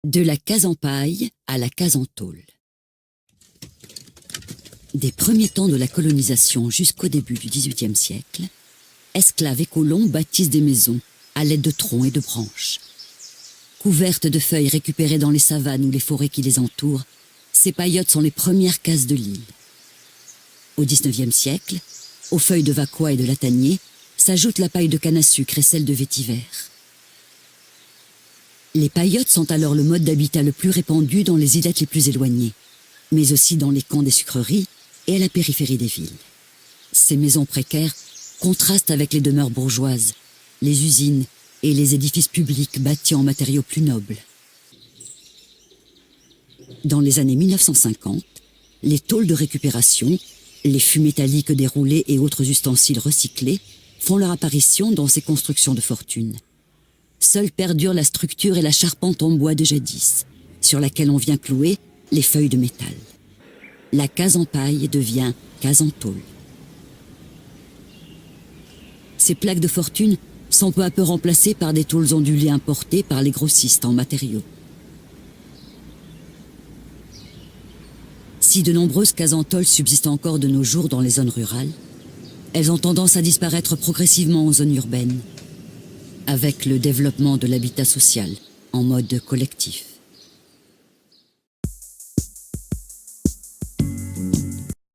De la case en paille à la case en tôle. Des premiers temps de la colonisation jusqu'au début du XVIIIe siècle, esclaves et colons bâtissent des maisons à l'aide de troncs et de branches. Couvertes de feuilles récupérées dans les savanes ou les forêts qui les entourent, ces paillotes sont les premières cases de l'île. Au XIXe siècle, aux feuilles de vacois et de latanier, s'ajoute la paille de canne à sucre et celle de vétiver. Les paillotes sont alors le mode d'habitat le plus répandu dans les îlettes les plus éloignées, mais aussi dans les camps des sucreries et à la périphérie des villes. Ces maisons précaires contrastent avec les demeures bourgeoises, les usines et les édifices publics bâtis en matériaux plus nobles. Dans les années 1950, les tôles de récupération, les fûts métalliques déroulés et autres ustensiles recyclés font leur apparition dans ces constructions de fortune. Seule perdure la structure et la charpente en bois de jadis, sur laquelle on vient clouer les feuilles de métal. La case en paille devient case en tôle. Ces plaques de fortune sont peu à peu remplacées par des tôles ondulées importées par les grossistes en matériaux. Si de nombreuses cases en tôle subsistent encore de nos jours dans les zones rurales, elles ont tendance à disparaître progressivement en zones urbaines, avec le développement de l'habitat social en mode collectif.